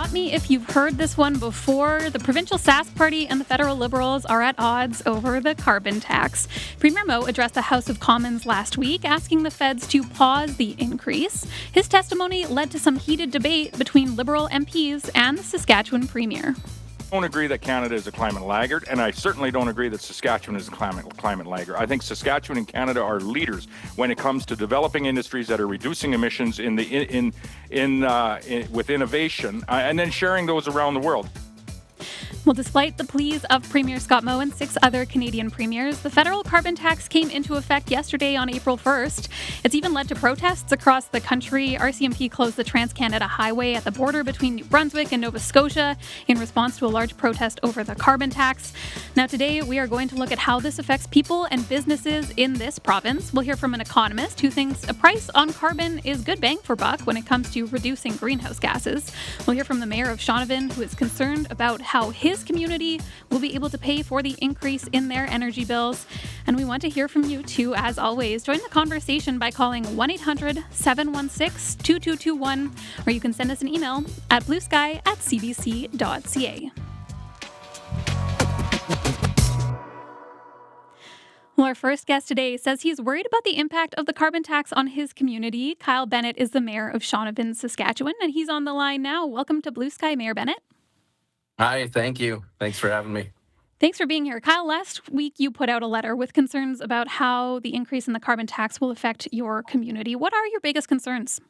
Stop me if you've heard this one before. The provincial Sask Party and the federal Liberals are at odds over the carbon tax. Premier Moe addressed the House of Commons last week, asking the feds to pause the increase. His testimony led to some heated debate between Liberal MPs and the Saskatchewan Premier. I don't agree that Canada is a climate laggard, and I certainly don't agree that Saskatchewan is a climate laggard. I think Saskatchewan and Canada are leaders when it comes to developing industries that are reducing emissions with innovation, and then sharing those around the world. Well, despite the pleas of Premier Scott Moe and 6 other Canadian premiers, the federal carbon tax came into effect yesterday on April 1st. It's even led to protests across the country. RCMP closed the Trans-Canada Highway at the border between New Brunswick and Nova Scotia in response to a large protest over the carbon tax. Now, today, we are going to look at how this affects people and businesses in this province. We'll hear from an economist who thinks a price on carbon is good bang for buck when it comes to reducing greenhouse gases. We'll hear from the mayor of Shaunavon, who is concerned about how his community will be able to pay for the increase in their energy bills. And we want to hear from you too, as always. Join the conversation by calling 1-800-716-2221, or you can send us an email at bluesky@cbc.ca. Well, our first guest today says he's worried about the impact of the carbon tax on his community. Kyle Bennett is the mayor of Shaunavon, Saskatchewan, and he's on the line now. Welcome to Blue Sky, Mayor Bennett. Hi, thank you. Thanks for having me. Thanks for being here. Kyle, last week you put out a letter with concerns about how the increase in the carbon tax will affect your community. What are your biggest concerns?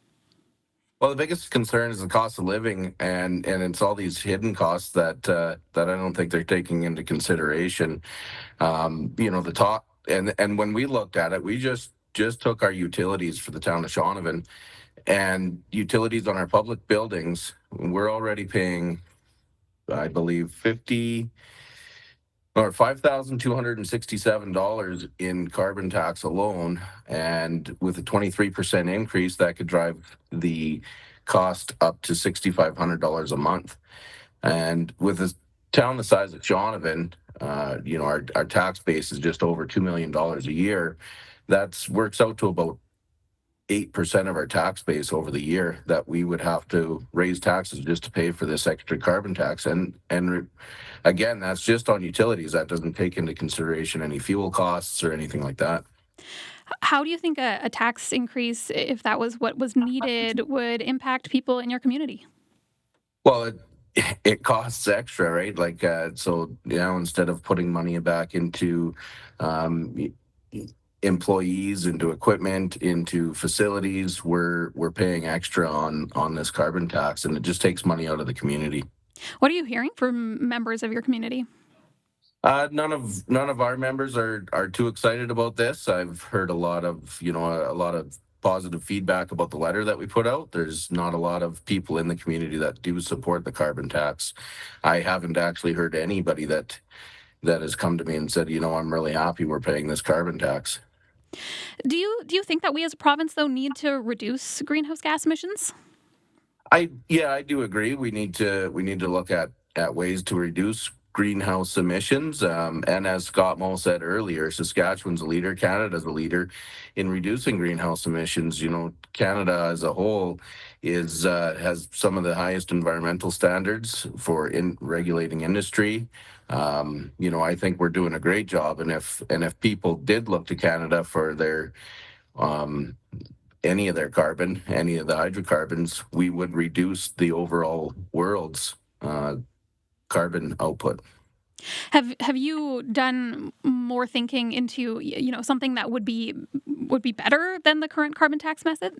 Well, the biggest concern is the cost of living, and it's all these hidden costs that I don't think they're taking into consideration. The top and when we looked at it, we just took our utilities for the town of Shaunavon, and utilities on our public buildings. We're already paying, I believe, $5,267 in carbon tax alone, and with a 23% increase, that could drive the cost up to $6,500 a month. And with a town the size of Shaunavon, our tax base is just over $2 million a year. That works out to about 8% of our tax base over the year that we would have to raise taxes just to pay for this extra carbon tax. And again, that's just on utilities. That doesn't take into consideration any fuel costs or anything like that. How do you think a tax increase, if that was what was needed, would impact people in your community? Well, it costs extra, right? Instead of putting money back into employees, into equipment, into facilities, we're paying extra on this carbon tax, and it just takes money out of the community. What are you hearing from members of your community? None of our members are too excited about this. I've heard a lot of positive feedback about the letter that we put out. There's not a lot of people in the community that do support the carbon tax. I haven't actually heard anybody that has come to me and said, I'm really happy we're paying this carbon tax. Do you think that we as a province, though, need to reduce greenhouse gas emissions? I do agree. We need to look at ways to reduce greenhouse emissions. And as Scott Moe said earlier, Saskatchewan's a leader, Canada's a leader in reducing greenhouse emissions. Canada as a whole has some of the highest environmental standards for regulating industry. I think we're doing a great job. And if people did look to Canada for their any of their carbon, any of the hydrocarbons, we would reduce the overall world's carbon output. Have you done more thinking into something that would be better than the current carbon tax method?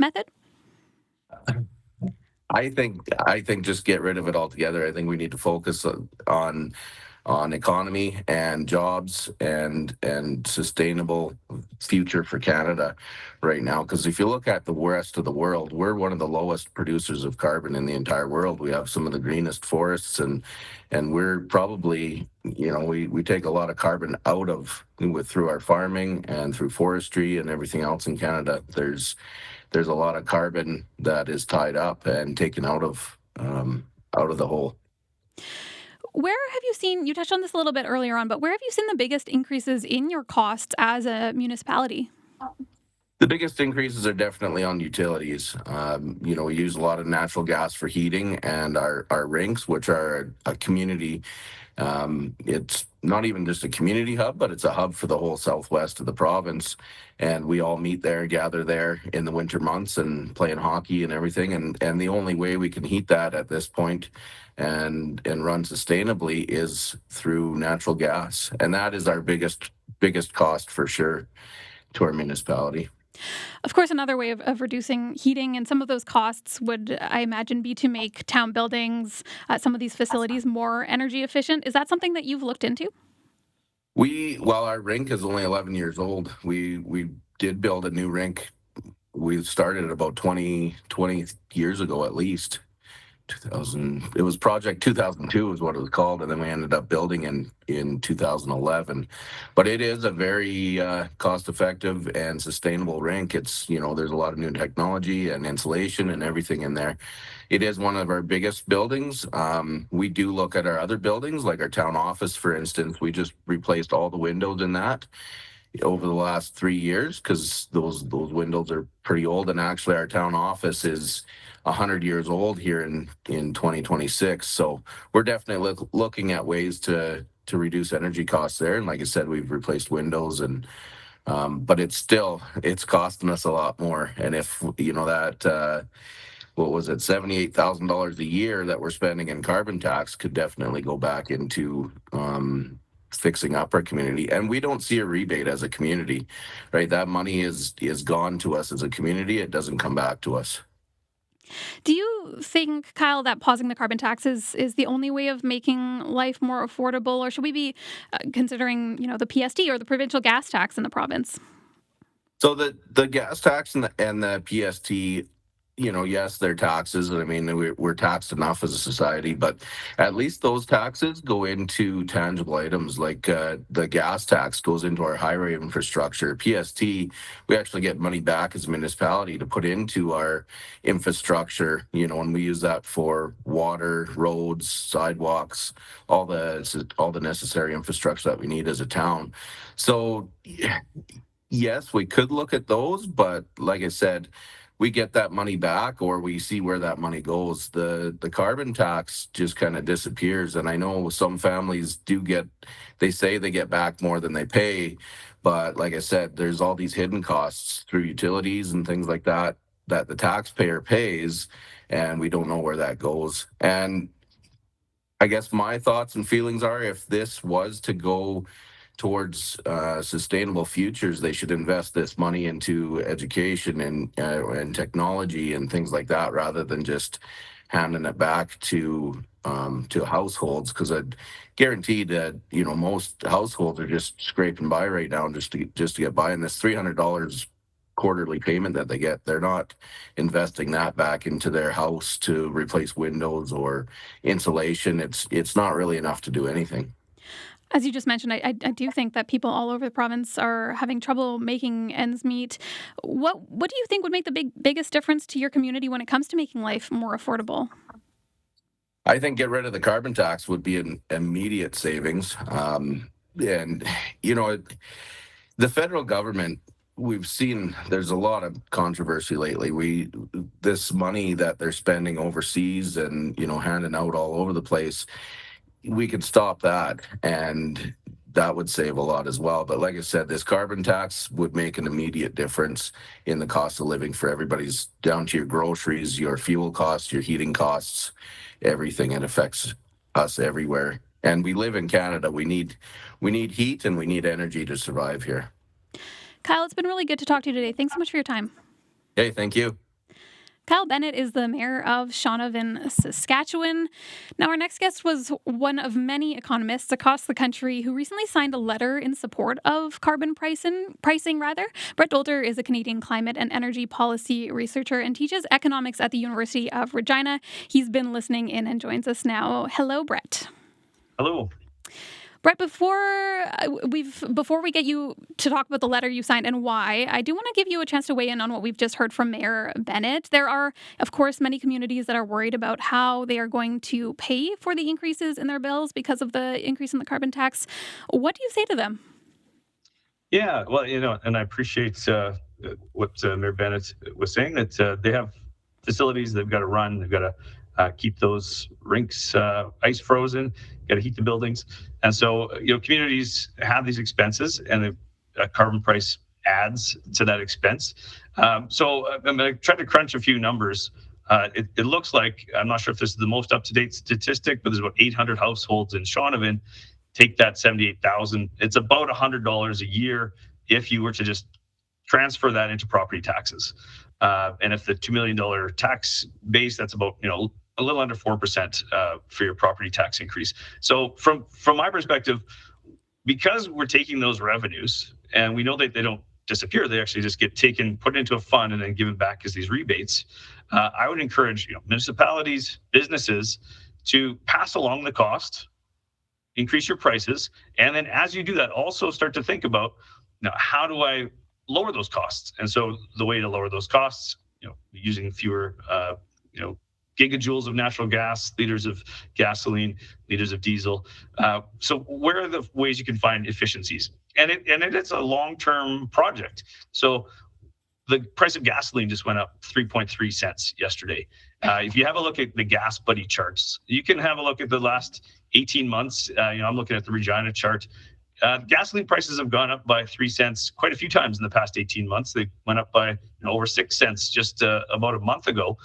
I think just get rid of it altogether. I think we need to focus on economy and jobs and sustainable future for Canada right now. Because if you look at the rest of the world, we're one of the lowest producers of carbon in the entire world. We have some of the greenest forests, and we're probably, we take a lot of carbon out of through our farming and through forestry and everything else in Canada. There's a lot of carbon that is tied up and taken out of the whole. Where have you seen, you touched on this a little bit earlier on, but where have you seen the biggest increases in your costs as a municipality? The biggest increases are definitely on utilities. We use a lot of natural gas for heating, and our rinks, which are a community. It's not even just a community hub, but it's a hub for the whole southwest of the province. And we all meet there, gather there in the winter months and playing hockey and everything. And the only way we can heat that at this point and run sustainably is through natural gas. And that is our biggest cost for sure to our municipality. Of course, another way of reducing heating and some of those costs would, I imagine, be to make town buildings, some of these facilities more energy efficient. Is that something that you've looked into? While our rink is only 11 years old, we did build a new rink. We started about 20 years ago at least. 2000, it was project 2002 is what it was called, and then we ended up building in 2011. But it is a very cost effective and sustainable rink. It's, there's a lot of new technology and insulation and everything in there. It is one of our biggest buildings. We do look at our other buildings, like our town office, for instance. We just replaced all the windows in that over the last 3 years because those windows are pretty old. And actually, our town office is 100 years old here in 2026. So we're definitely looking at ways to reduce energy costs there. And like I said, we've replaced windows but it's costing us a lot more. And if that what was it, $78,000 a year that we're spending in carbon tax could definitely go back into fixing up our community. And we don't see a rebate as a community, right? That money is gone to us as a community. It doesn't come back to us. Do you think, Kyle, that pausing the carbon tax is the only way of making life more affordable, or should we be considering, the PST or the provincial gas tax in the province? So the gas tax and the PST, yes, they're taxes. I mean, we're taxed enough as a society, but at least those taxes go into tangible items. Like the gas tax goes into our highway infrastructure. PST, we actually get money back as a municipality to put into our infrastructure. And we use that for water, roads, sidewalks, all the necessary infrastructure that we need as a town. So yes, we could look at those, but like I said, we get that money back or we see where that money goes. The carbon tax just kind of disappears. And I know some families they say they get back more than they pay. But like I said, there's all these hidden costs through utilities and things like that the taxpayer pays, and we don't know where that goes. And I guess my thoughts and feelings are if this was to go towards sustainable futures, they should invest this money into education and technology and things like that, rather than just handing it back to households. Because I guaranteed that most households are just scraping by right now just to get by. And this $300 quarterly payment that they get, they're not investing that back into their house to replace windows or insulation. It's not really enough to do anything. As you just mentioned, I do think that people all over the province are having trouble making ends meet. What do you think would make the biggest difference to your community when it comes to making life more affordable? I think get rid of the carbon tax would be an immediate savings. And you know, the federal government, we've seen there's a lot of controversy lately. This money that they're spending overseas and handing out all over the place, we could stop that, and that would save a lot as well. But like I said, this carbon tax would make an immediate difference in the cost of living for everybody's, down to your groceries, your fuel costs, your heating costs, everything. It affects us everywhere. And we live in Canada. We need heat and we need energy to survive here. Kyle, it's been really good to talk to you today. Thanks so much for your time. Hey, thank you. Kyle Bennett is the mayor of Shaunavon, Saskatchewan. Now, our next guest was one of many economists across the country who recently signed a letter in support of carbon pricing. Brett Dolder is a Canadian climate and energy policy researcher and teaches economics at the University of Regina. He's been listening in and joins us now. Hello, Brett. Hello. Brett, before we get you to talk about the letter you signed and why, I do want to give you a chance to weigh in on what we've just heard from Mayor Bennett. There are, of course, many communities that are worried about how they are going to pay for the increases in their bills because of the increase in the carbon tax. What do you say to them? Yeah, well, and I appreciate what Mayor Bennett was saying, that they have facilities they've got to run, they've got to keep those rinks ice frozen, got to heat the buildings. And so, communities have these expenses, and the carbon price adds to that expense. So I'm going to try to crunch a few numbers. It looks like, I'm not sure if this is the most up-to-date statistic, but there's about 800 households in Shaunavon. Take that 78,000. It's about $100 a year if you were to just transfer that into property taxes. And if the $2 million tax base, that's about, a little under 4% for your property tax increase. So from my perspective, because we're taking those revenues, and we know that they don't disappear, they actually just get taken, put into a fund, and then given back as these rebates. I would encourage municipalities, businesses to pass along the cost, increase your prices, and then as you do that, also start to think about, how do I lower those costs? And so the way to lower those costs, using fewer, gigajoules of natural gas, liters of gasoline, liters of diesel. So where are the ways you can find efficiencies? And it is a long-term project. So the price of gasoline just went up 3.3 cents yesterday. If you have a look at the Gas Buddy charts, you can have a look at the last 18 months. I'm looking at the Regina chart. Gasoline prices have gone up by 3 cents quite a few times in the past 18 months. They went up by over 6 cents just about a month ago.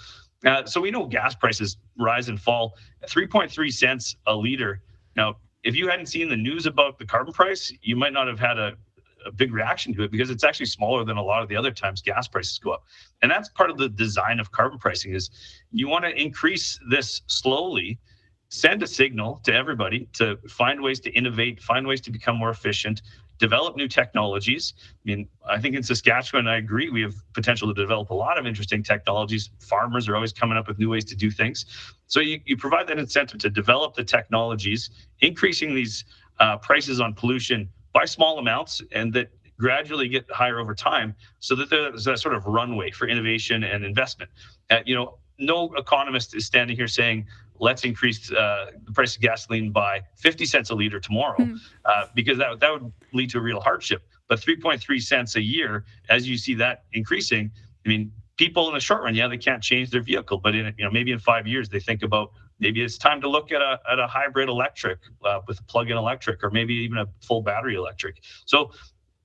So we know gas prices rise and fall at 3.3 cents a liter. Now, if you hadn't seen the news about the carbon price, you might not have had a big reaction to it, because it's actually smaller than a lot of the other times gas prices go up. And that's part of the design of carbon pricing, is you want to increase this slowly, send a signal to everybody to find ways to innovate, find ways to become more efficient, develop new technologies. I think in Saskatchewan, I agree, we have potential to develop a lot of interesting technologies. Farmers are always coming up with new ways to do things. So you provide that incentive to develop the technologies, increasing these prices on pollution by small amounts, and that gradually get higher over time, so that there's that sort of runway for innovation and investment. No economist is standing here saying, let's increase the price of gasoline by 50 cents a liter tomorrow, because that would lead to a real hardship. But 3.3 cents a year, as you see that increasing, people in the short run, they can't change their vehicle, but maybe in 5 years they think about, maybe it's time to look at a hybrid electric with a plug-in electric, or maybe even a full battery electric. So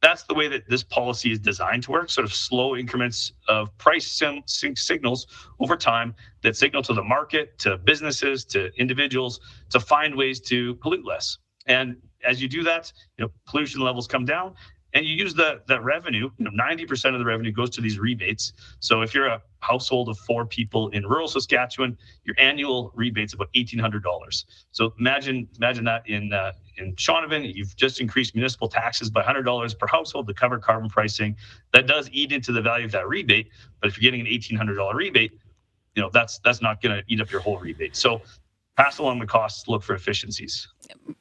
that's the way that this policy is designed to work, sort of slow increments of price signals over time that signal to the market, to businesses, to individuals, to find ways to pollute less. And as you do that, pollution levels come down, and you use that revenue. 90% of the revenue goes to these rebates. So if you're a household of 4 people in rural Saskatchewan, your annual rebate's about $1,800. So imagine that in Shaunavon, you've just increased municipal taxes by $100 per household to cover carbon pricing. That does eat into the value of that rebate. But if you're getting an $1,800 rebate, that's not going to eat up your whole rebate. So pass along the costs, look for efficiencies.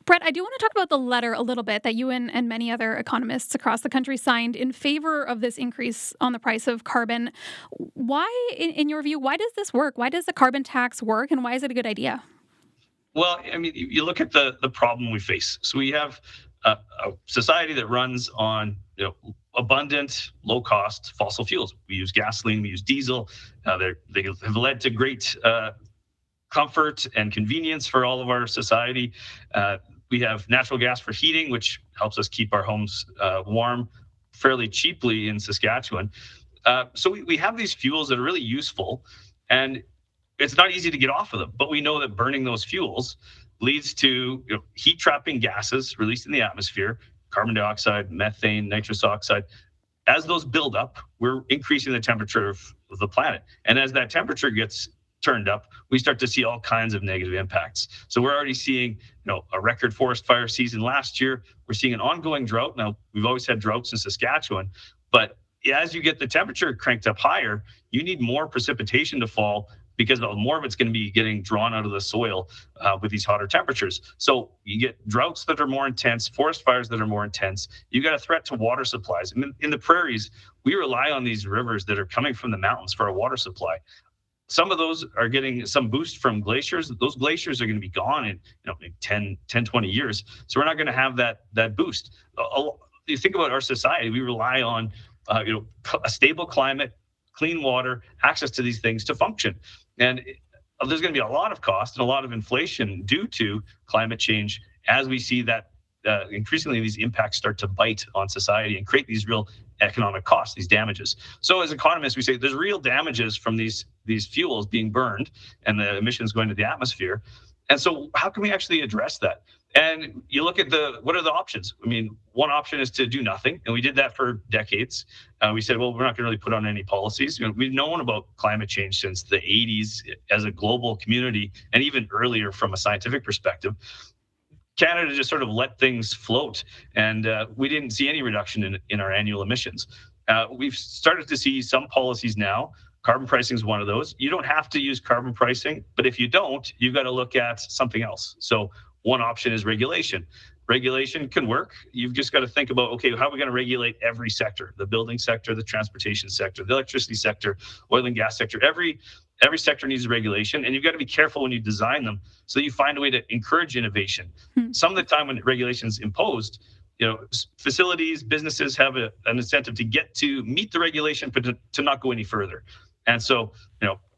Brett, I do want to talk about the letter a little bit that you and many other economists across the country signed in favor of this increase on the price of carbon. Why, in your view, why does this work? Why does the carbon tax work, and why is it a good idea? Well, you look at the problem we face. So we have a society that runs on abundant, low-cost fossil fuels. We use gasoline, we use diesel. They have led to great comfort and convenience for all of our society. We have natural gas for heating, which helps us keep our homes warm fairly cheaply in Saskatchewan. So we have these fuels that are really useful, and it's not easy to get off of them. But we know that burning those fuels leads to heat trapping gases released in the atmosphere, carbon dioxide, methane, nitrous oxide. As those build up, we're increasing the temperature of the planet. And as that temperature gets turned up, we start to see all kinds of negative impacts. So we're already seeing, a record forest fire season last year. We're seeing an ongoing drought. Now, we've always had droughts in Saskatchewan, but as you get the temperature cranked up higher, you need more precipitation to fall, because more of it's going to be getting drawn out of the soil with these hotter temperatures. So you get droughts that are more intense, forest fires that are more intense. You got a threat to water supplies. In the prairies, we rely on these rivers that are coming from the mountains for our water supply. Some of those are getting some boost from glaciers. Those glaciers are going to be gone in 10, 20 years. So we're not going to have that boost. You think about our society, we rely on a stable climate, clean water, access to these things to function. And there's going to be a lot of cost and a lot of inflation due to climate change as we see that increasingly these impacts start to bite on society and create these real economic costs, these damages. So as economists, we say there's real damages from these fuels being burned and the emissions going to the atmosphere. And so how can we actually address that? And you look at what are the options? I mean, one option is to do nothing. And we did that for decades. We said, well, we're not going to really put on any policies. We've known about climate change since the 80s as a global community, and even earlier from a scientific perspective. Canada just sort of let things float, and we didn't see any reduction in our annual emissions. We've started to see some policies now. Carbon pricing is one of those. You don't have to use carbon pricing, but if you don't, you've got to look at something else. So one option is regulation. Regulation can work. You've just got to think about, okay, how are we going to regulate every sector? The building sector, the transportation sector, the electricity sector, oil and gas sector. Every sector needs regulation, and you've got to be careful when you design them so that you find a way to encourage innovation. Some of the time when regulation is imposed, facilities, businesses have an incentive to meet the regulation, but to not go any further. And so,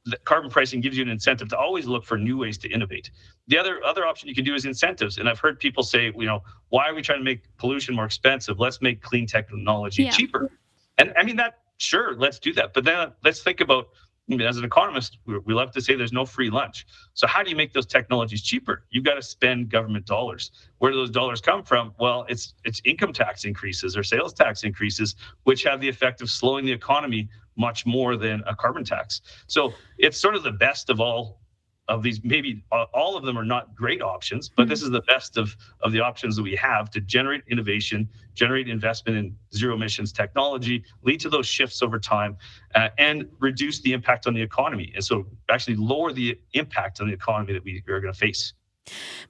the carbon pricing gives you an incentive to always look for new ways to innovate. The other option you can do is incentives. And I've heard people say, why are we trying to make pollution more expensive? Let's make clean technology cheaper. And I mean, sure, let's do that. But then let's think about, as an economist, we love to say there's no free lunch. So how do you make those technologies cheaper? You've got to spend government dollars. Where do those dollars come from? Well, it's income tax increases or sales tax increases, which have the effect of slowing the economy much more than a carbon tax. So it's sort of the best of all of these. Maybe all of them are not great options, but this is the best of the options that we have to generate innovation, generate investment in zero emissions technology, lead to those shifts over time, and reduce the impact on the economy. And so actually lower the impact on the economy that we are going to face.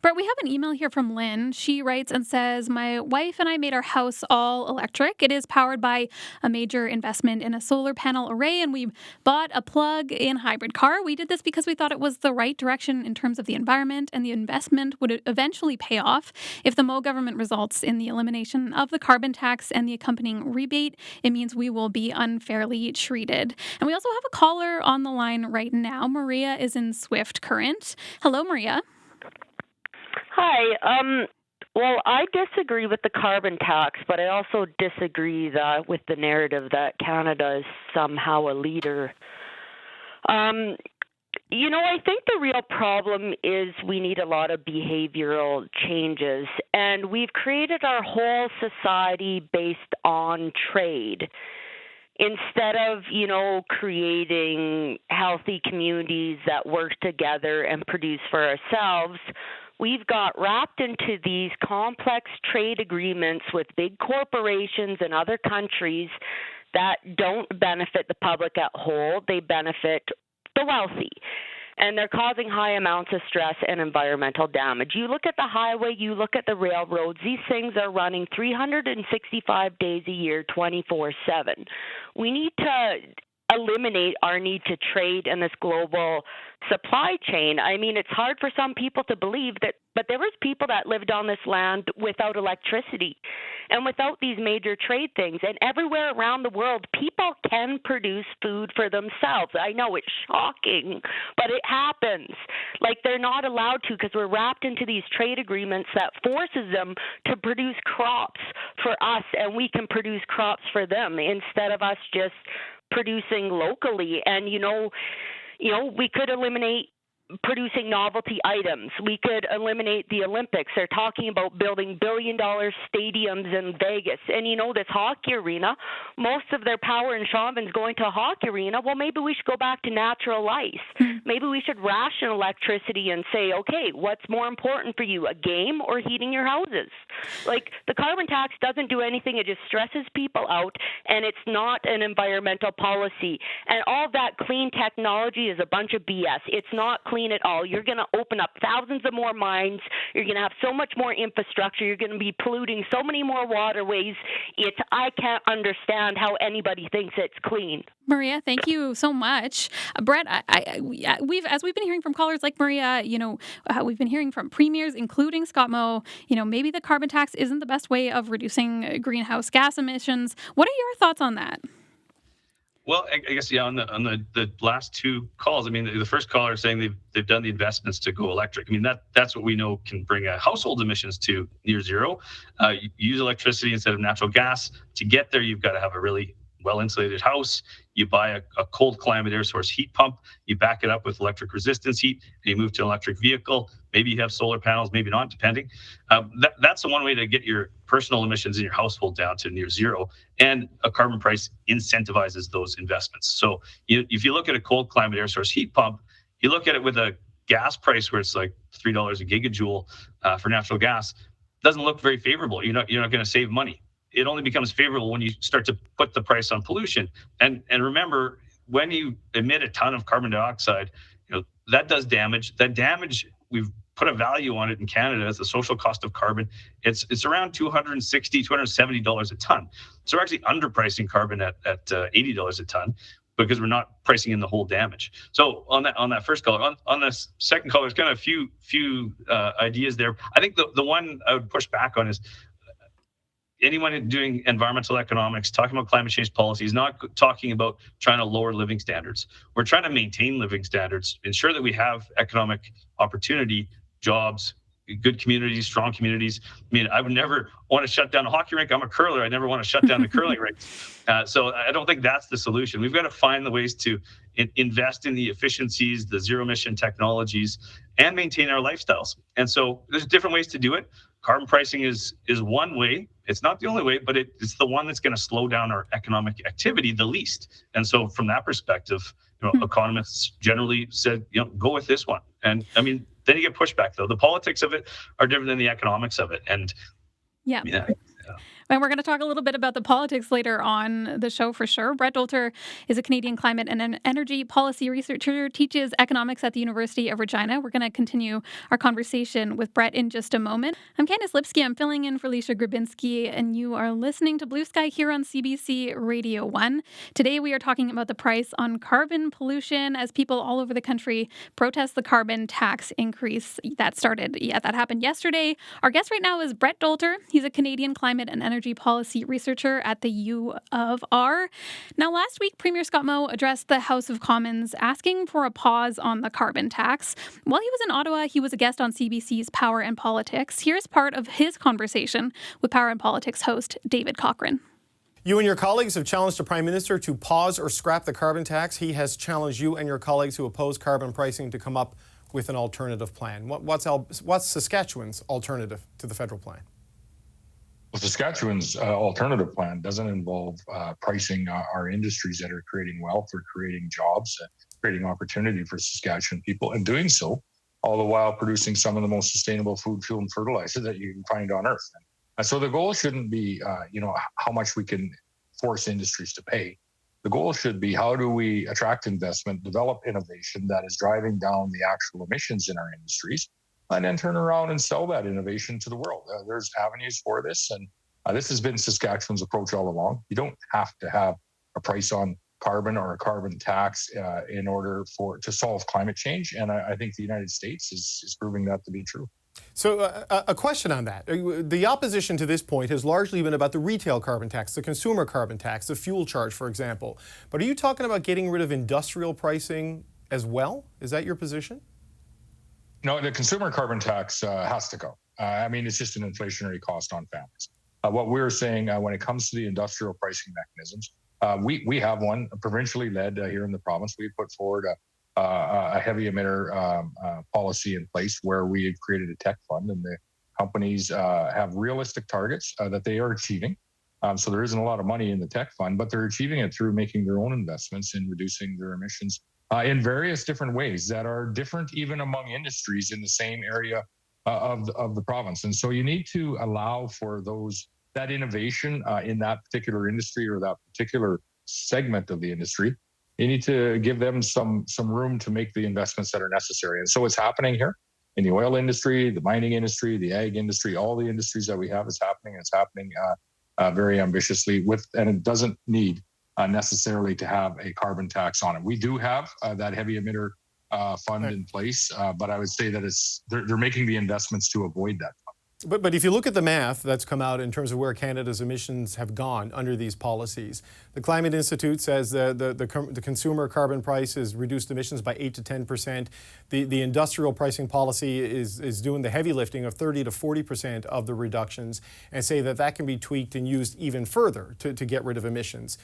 Brett, we have an email here from Lynn. She writes and says, my wife and I made our house all electric. It is powered by a major investment in a solar panel array, and we bought a plug-in hybrid car. We did this because we thought it was the right direction in terms of the environment, and the investment would eventually pay off. If the Moe government results in the elimination of the carbon tax and the accompanying rebate, it means we will be unfairly treated. And we also have a caller on the line right now. Maria is in Swift Current. Hello, Maria. Hi. Well, I disagree with the carbon tax, but I also disagree with the narrative that Canada is somehow a leader. I think the real problem is we need a lot of behavioral changes, and we've created our whole society based on trade. Instead of, creating healthy communities that work together and produce for ourselves, we've got wrapped into these complex trade agreements with big corporations and other countries that don't benefit the public at whole. They benefit the wealthy. And they're causing high amounts of stress and environmental damage. You look at the highway, you look at the railroads, these things are running 365 days a year, 24/7. We need to eliminate our need to trade in this global supply chain. I mean, it's hard for some people to believe that, but there was people that lived on this land without electricity and without these major trade things. And everywhere around the world, people can produce food for themselves. I know it's shocking, but it happens. Like, they're not allowed to because we're wrapped into these trade agreements that forces them to produce crops for us, and we can produce crops for them instead of us just producing locally. And, we could eliminate producing novelty items. We could eliminate the Olympics. They're talking about building billion-dollar stadiums in Vegas. And this hockey arena, most of their power in Chauvin's going to a hockey arena. Well, maybe we should go back to natural ice. Maybe we should ration electricity and say, okay, what's more important for you, a game or heating your houses? Like, the carbon tax doesn't do anything. It just stresses people out, and it's not an environmental policy. And all that clean technology is a bunch of BS. It's not clean clean it all. You're going to open up thousands of more mines. You're going to have so much more infrastructure. You're going to be polluting so many more waterways. I can't understand how anybody thinks it's clean. Maria, thank you so much. Brett, as we've been hearing from callers like Maria, we've been hearing from premiers, including Scott Moe, maybe the carbon tax isn't the best way of reducing greenhouse gas emissions. What are your thoughts on that? Well, I guess, on the last two calls, I mean, the first caller is saying they've done the investments to go electric. I mean, that's what we know can bring household emissions to near zero. You use electricity instead of natural gas. To get there, you've got to have a really well-insulated house. You buy a cold climate air source heat pump, you back it up with electric resistance heat, and you move to an electric vehicle. Maybe you have solar panels, maybe not, depending. That's the one way to get your personal emissions in your household down to near zero. And a carbon price incentivizes those investments. So if you look at a cold climate air source heat pump, you look at it with a gas price where it's like $3 a gigajoule for natural gas, doesn't look very favorable. You're not going to save money. It only becomes favorable when you start to put the price on pollution. And remember, when you emit a ton of carbon dioxide, that does damage. That damage, we've put a value on it in Canada as the social cost of carbon. It's around $260, $270 a ton. So we're actually underpricing carbon at $80 a ton because we're not pricing in the whole damage. So on that first caller, on the second caller, there's kind of a few ideas there. I think the one I would push back on is anyone doing environmental economics, talking about climate change policies, not talking about trying to lower living standards. We're trying to maintain living standards, ensure that we have economic opportunity, jobs, good communities, strong communities. I mean, I would never want to shut down a hockey rink. I'm a curler. I never want to shut down the curling rink. So I don't think that's the solution. We've got to find the ways to invest in the efficiencies, the zero emission technologies, and maintain our lifestyles. And so there's different ways to do it. Carbon pricing is one way. It's not the only way, but it's the one that's going to slow down our economic activity the least. And so from that perspective, economists generally said, go with this one. And I mean, then you get pushback, though. The politics of it are different than the economics of it. And yeah. And we're going to talk a little bit about the politics later on the show for sure. Brett Dolter is a Canadian climate and energy policy researcher, teaches economics at the University of Regina. We're going to continue our conversation with Brett in just a moment. I'm Candice Lipsky. I'm filling in for Leisha Grabinski, and you are listening to Blue Sky here on CBC Radio 1. Today we are talking about the price on carbon pollution as people all over the country protest the carbon tax increase that happened yesterday. Our guest right now is Brett Dolter. He's a Canadian climate and energy policy researcher at the U of R. Now, last week, Premier Scott Moe addressed the House of Commons asking for a pause on the carbon tax. While he was in Ottawa, he was a guest on CBC's Power and Politics. Here's part of his conversation with Power and Politics host David Cochrane. You and your colleagues have challenged the Prime Minister to pause or scrap the carbon tax. He has challenged you and your colleagues who oppose carbon pricing to come up with an alternative plan. What's Saskatchewan's alternative to the federal plan? Well, Saskatchewan's alternative plan doesn't involve pricing our industries that are creating wealth or creating jobs, creating opportunity for Saskatchewan people, and doing so all the while producing some of the most sustainable food, fuel, and fertilizer that you can find on Earth. And so the goal shouldn't be, how much we can force industries to pay. The goal should be how do we attract investment, develop innovation that is driving down the actual emissions in our industries, and then turn around and sell that innovation to the world. There's avenues for this, and this has been Saskatchewan's approach all along. You don't have to have a price on carbon or a carbon tax in order to solve climate change, and I think the United States is proving that to be true. So a question on that. The opposition to this point has largely been about the retail carbon tax, the consumer carbon tax, the fuel charge, for example. But are you talking about getting rid of industrial pricing as well? Is that your position? No, the consumer carbon tax has to go. It's just an inflationary cost on families. What we're saying when it comes to the industrial pricing mechanisms, we have one provincially led here in the province. We put forward a heavy emitter policy in place where we have created a tech fund, and the companies have realistic targets that they are achieving. So there isn't a lot of money in the tech fund, but they're achieving it through making their own investments in reducing their emissions in various different ways that are different even among industries in the same area of the province. And so you need to allow for that innovation in that particular industry or that particular segment of the industry. You need to give them some room to make the investments that are necessary. And so it's happening here in the oil industry, the mining industry, the ag industry, all the industries that we have is happening. It's happening very ambitiously and it doesn't need necessarily to have a carbon tax on it. We do have that heavy emitter fund in place, but I would say that they're making the investments to avoid that. But if you look at the math that's come out in terms of where Canada's emissions have gone under these policies, the Climate Institute says the consumer carbon price has reduced emissions by 8 to 10%. The industrial pricing policy is doing the heavy lifting of 30 to 40% of the reductions, and say that can be tweaked and used even further to get rid of emissions.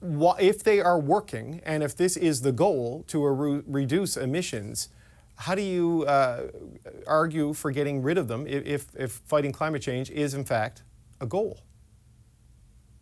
If they are working, and if this is the goal to reduce emissions, how do you argue for getting rid of them if fighting climate change is in fact a goal?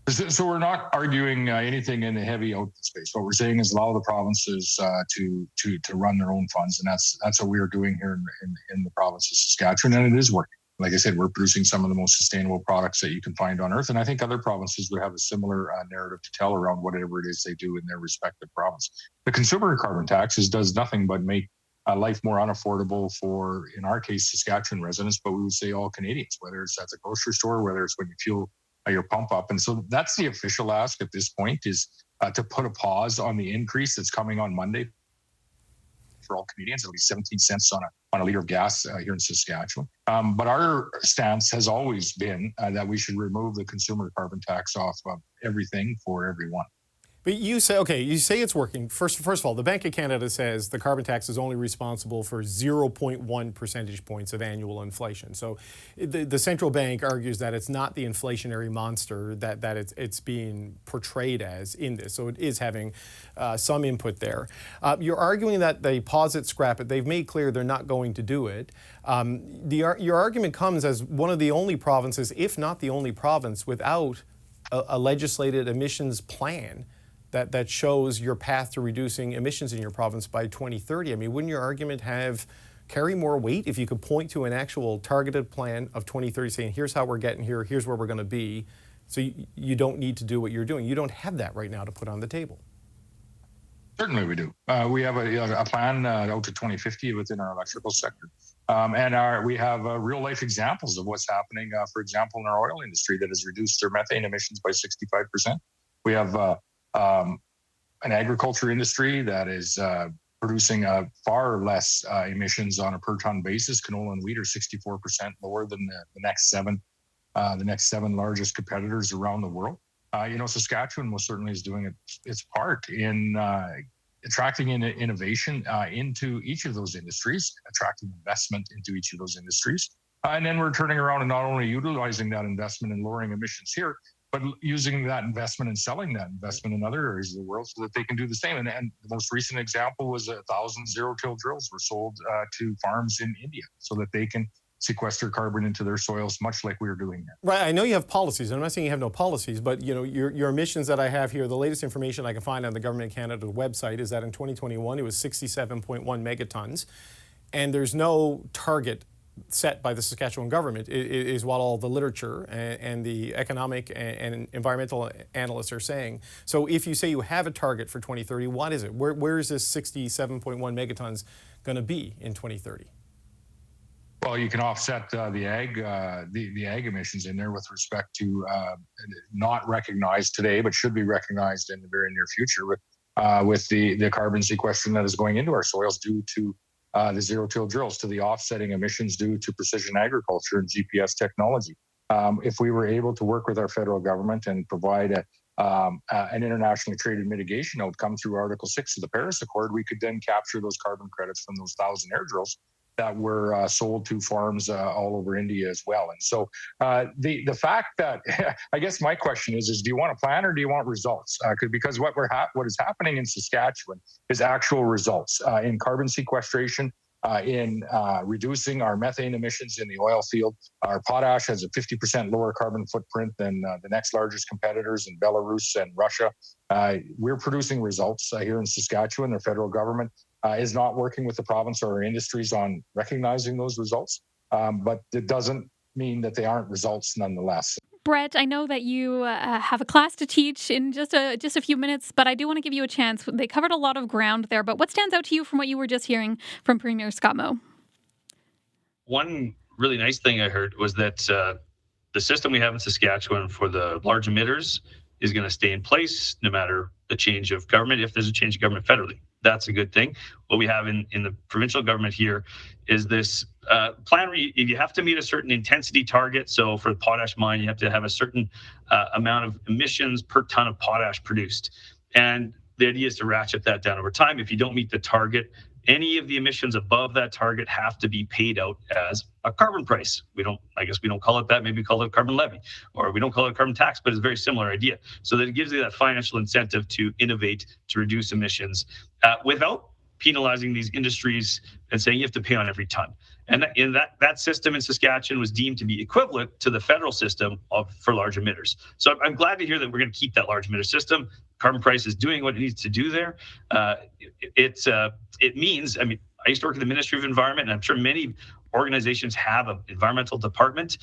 So we're not arguing anything in the heavy output space. What we're saying is allow the provinces to run their own funds, and that's what we are doing here in the province of Saskatchewan, and it is working. Like I said, we're producing some of the most sustainable products that you can find on earth, and I think other provinces would have a similar narrative to tell around whatever it is they do in their respective province. The consumer carbon tax does nothing but make life more unaffordable for, in our case, Saskatchewan residents, but we would say all Canadians, whether it's at the grocery store, whether it's when you fuel your pump up. And so that's the official ask at this point, is to put a pause on the increase that's coming on Monday for all Canadians. It'll be 17 cents on a liter of gas here in Saskatchewan. But our stance has always been that we should remove the consumer carbon tax off of everything for everyone. But you say it's working. First of all, the Bank of Canada says the carbon tax is only responsible for 0.1 percentage points of annual inflation. So the central bank argues that it's not the inflationary monster that it's being portrayed as in this. So it is having some input there. You're arguing that they pause it, scrap it. They've made clear they're not going to do it. Your argument comes as one of the only provinces, if not the only province, without a legislated emissions plan that shows your path to reducing emissions in your province by 2030. I mean, wouldn't your argument carry more weight if you could point to an actual targeted plan of 2030 saying, here's how we're getting here, here's where we're going to be, so you don't need to do what you're doing. You don't have that right now to put on the table. Certainly we do. We have a plan out to 2050 within our electrical sector. And we have real-life examples of what's happening, for example, in our oil industry that has reduced their methane emissions by 65%. We have an agriculture industry that is producing far less emissions on a per ton basis. Canola and wheat are 64% lower than the next seven largest competitors around the world. Saskatchewan most certainly is doing its part in attracting innovation into each of those industries, attracting investment into each of those industries. And then we're turning around and not only utilizing that investment and lowering emissions here, but using that investment and selling that investment in other areas of the world so that they can do the same. And the most recent example was 1,000 zero-till drills were sold to farms in India so that they can sequester carbon into their soils, much like we are doing here. Right. I know you have policies. I'm not saying you have no policies, but your emissions that I have here, the latest information I can find on the Government of Canada website is that in 2021 it was 67.1 megatons, and there's no target set by the Saskatchewan government, is what all the literature and the economic and environmental analysts are saying. So if you say you have a target for 2030, what is it? Where is this 67.1 megatons going to be in 2030? Well, you can offset the ag emissions in there with respect to not recognized today, but should be recognized in the very near future with the carbon sequestration that is going into our soils due to the zero-till drills, to the offsetting emissions due to precision agriculture and GPS technology. If we were able to work with our federal government and provide an internationally traded mitigation outcome through Article 6 of the Paris Accord, we could then capture those carbon credits from those 1,000 air drills that were sold to farms all over India as well. And so the fact that, I guess my question is do you want a plan or do you want results? Because what is happening in Saskatchewan is actual results in carbon sequestration, in reducing our methane emissions in the oil field. Our potash has a 50% lower carbon footprint than the next largest competitors in Belarus and Russia. We're producing results here in Saskatchewan. The federal government is not working with the province or our industries on recognizing those results, but it doesn't mean that they aren't results nonetheless. Brett, I know that you have a class to teach in just a few minutes, but I do want to give you a chance. They covered a lot of ground there, but what stands out to you from what you were just hearing from Premier Scott Moe? One really nice thing I heard was that the system we have in Saskatchewan for the large emitters is going to stay in place no matter the change of government, if there's a change of government federally. That's a good thing. What we have in the provincial government here is this plan where you have to meet a certain intensity target. So for the potash mine, you have to have a certain amount of emissions per ton of potash produced. And the idea is to ratchet that down over time. If you don't meet the target, any of the emissions above that target have to be paid out as a carbon price. I guess we don't call it that. Maybe we call it a carbon levy, or we don't call it a carbon tax, but it's a very similar idea. So that it gives you that financial incentive to innovate, to reduce emissions without penalizing these industries and saying you have to pay on every ton. And that system in Saskatchewan was deemed to be equivalent to the federal system for large emitters. So I'm glad to hear that we're going to keep that large emitter system. Carbon price is doing what it needs to do there. It means, I used to work in the Ministry of Environment, and I'm sure many organizations have an environmental department.